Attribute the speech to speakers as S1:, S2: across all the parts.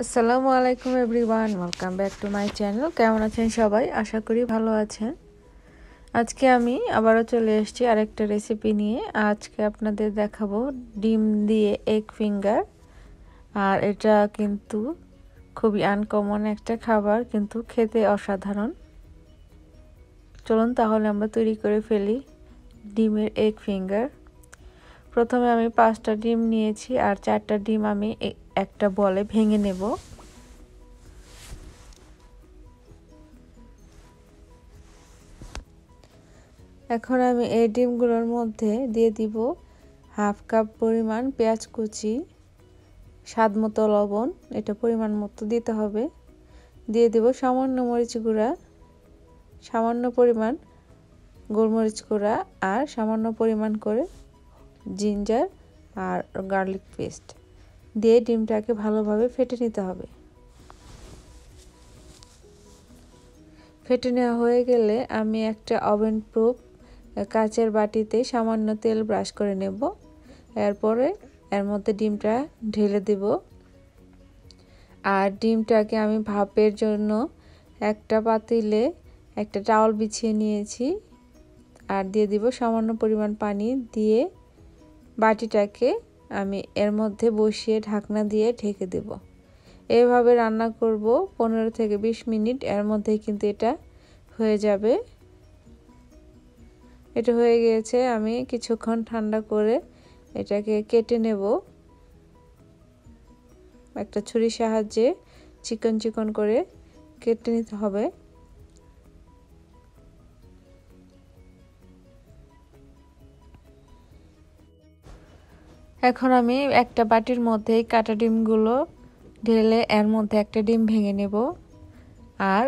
S1: আসসালামু আলাইকুম everyone, welcome back to my channel. কেমন আছেন সবাই? আশা করি ভালো আছেন। আজকে আমি আবারও চলে এসেছি আরেকটা রেসিপি নিয়ে। আজকে আপনাদের দেখাবো ডিম দিয়ে এগ ফিঙ্গার। আর এটা কিন্তু খুবই আনকমন একটা খাবার, কিন্তু খেতে অসাধারণ। চলুন তাহলে আমরা তৈরি করে ফেলি ডিমের এগ ফিঙ্গার। প্রথমে আমি 5টা ডিম নিয়েছি আর 4টা ডিম আমি একটা বলে ভেঙে নেব। এখন আমি এই ডিমগুলোর মধ্যে দিয়ে দিব হাফ কাপ পরিমাণ পেঁয়াজ কুচি, স্বাদ মতো লবণ, এটা পরিমাণ মতো দিতে হবে। দিয়ে দিব সামান্য মরিচ গুঁড়া, সামান্য পরিমাণ গোলমরিচ গুঁড়া আর সামান্য পরিমাণ করে জিঞ্জার আর গার্লিক পেস্ট দিয়ে ডিমটাকে ভালোভাবে ফেটে নিতে হবে। ফেটে নেওয়া হয়ে গেলে আমি একটা ওভেন প্রুফ কাচের বাটিতে সামান্য তেল ব্রাশ করে নেব। এরপরে এর মধ্যে ডিমটা ঢেলে দেব। আর ডিমটাকে আমি ভাপের জন্য একটা পাতিলে একটা টাওয়াল বিছিয়ে নিয়েছি আর দিয়ে দিব সামান্য পরিমাণ পানি। দিয়ে বাটিটাকে আমি এর মধ্যে বসিয়ে ঢাকনা দিয়ে ঢেকে দেব। এভাবে রান্না করব 15 থেকে 20 মিনিট। এর মধ্যেই কিন্তু এটা হয়ে যাবে। এটা হয়ে গিয়েছে, আমি কিছুক্ষণ ঠান্ডা করে এটাকে কেটে নেব। একটা ছুরির সাহায্যে চিকন চিকন করে কেটে নিতে হবে। এখন আমি একটা বাটির মধ্যে কাটা ডিমগুলো ঢেলে এর মধ্যে একটা ডিম ভেঙে নেব আর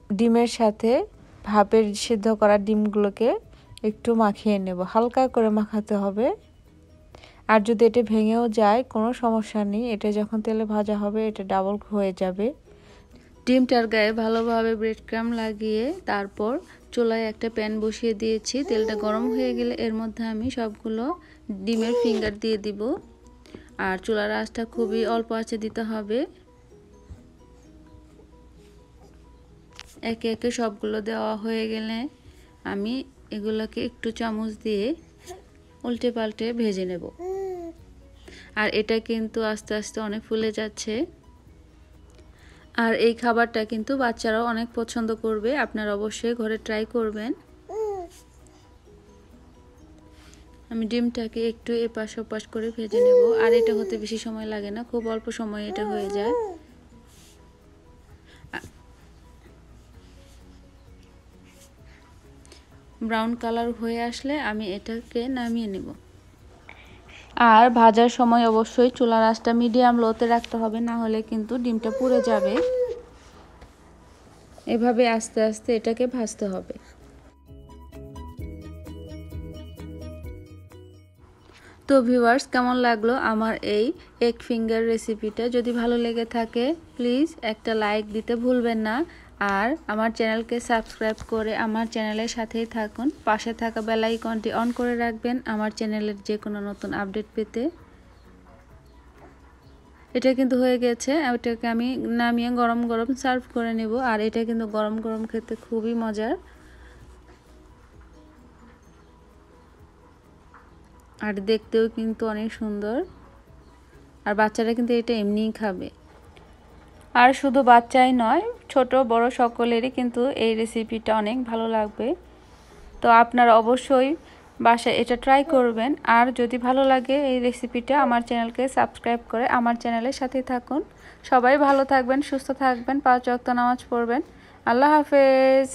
S1: ডিমের সাথে ভাপের সিদ্ধ করা ডিমগুলোকে একটু মাখিয়ে নেব। হালকা করে মাখাতে হবে। আর যদি এটা ভেঙেও যায় কোনো সমস্যা নেই, এটা যখন তেলে ভাজা হবে এটা ডাবল হয়ে যাবে। ডিমটার গায়ে ভালোভাবে ব্রেড ক্রাম্ব লাগিয়ে তারপর চুলায় একটা প্যান বসিয়ে দিয়েছি। তেলটা গরম হয়ে গেলে এর মধ্যে আমি সবগুলো ডিমের ফিঙ্গার দিয়ে দিব। আর চুলার আঁচটা খুবই অল্প আঁচে দিতে হবে। একে একে সবগুলো দেওয়া হয়ে গেলে আমি এগুলোকে একটু চামচ দিয়ে উল্টে পাল্টে ভেজে নেব। আর এটা কিন্তু আস্তে আস্তে অনেক ফুলে যাচ্ছে। আর এই খাবারটা কিন্তু বাচ্চারাও অনেক পছন্দ করবে। আপনারা অবশ্যই ঘরে ট্রাই করবেন। আমি ডিমটাকে একটু এপাশ ওপাশ করে ভেজে নেব। আর এটা হতে বেশি সময় লাগে না, খুব অল্প সময়ে এটা হয়ে যায়। ব্রাউন কালার হয়ে আসলে আমি এটাকে নামিয়ে নেব। আর ভাজার সময় অবশ্যই চুলার আঁচটা মিডিয়াম লোতে রাখতে হবে, না হলে কিন্তু ডিমটা পুড়ে যাবে। এভাবে আস্তে আস্তে এটাকে ভাজতে হবে। তো ভিউয়ার্স, কেমন লাগলো আমার এই এগ ফিঙ্গার রেসিপিটা? যদি ভালো লেগে থাকে প্লিজ একটা লাইক দিতে ভুলবেন না। আর আমার চ্যানেলকে সাবস্ক্রাইব করে আমার চ্যানেলের সাথেই থাকুন। পাশে থাকা বেল আইকনটি অন করে রাখবেন আমার চ্যানেলের যে কোনো নতুন আপডেট পেতে। এটা কিন্তু হয়ে গেছে। ওটাকে আমি নামিয়ে গরম গরম সার্ভ করে নেব। আর এটা কিন্তু গরম গরম খেতে খুবই মজার আর দেখতেও কিন্তু অনেক সুন্দর। আর বাচ্চারা কিন্তু এটা এমনিই খাবে। আর শুধু বাচ্চাই নয়, ছোট বড় সকলেরই কিন্তু এই রেসিপিটা অনেক ভালো লাগবে। তো আপনারা অবশ্যই বাসায় এটা ট্রাই করবেন। আর যদি ভালো লাগে এই রেসিপিটা, আমার চ্যানেলকে সাবস্ক্রাইব করে আমার চ্যানেলের সাথেই থাকুন। সবাই ভালো থাকবেন, সুস্থ থাকবেন, 5 ওয়াক্ত নামাজ পড়বেন। আল্লাহ হাফেজ।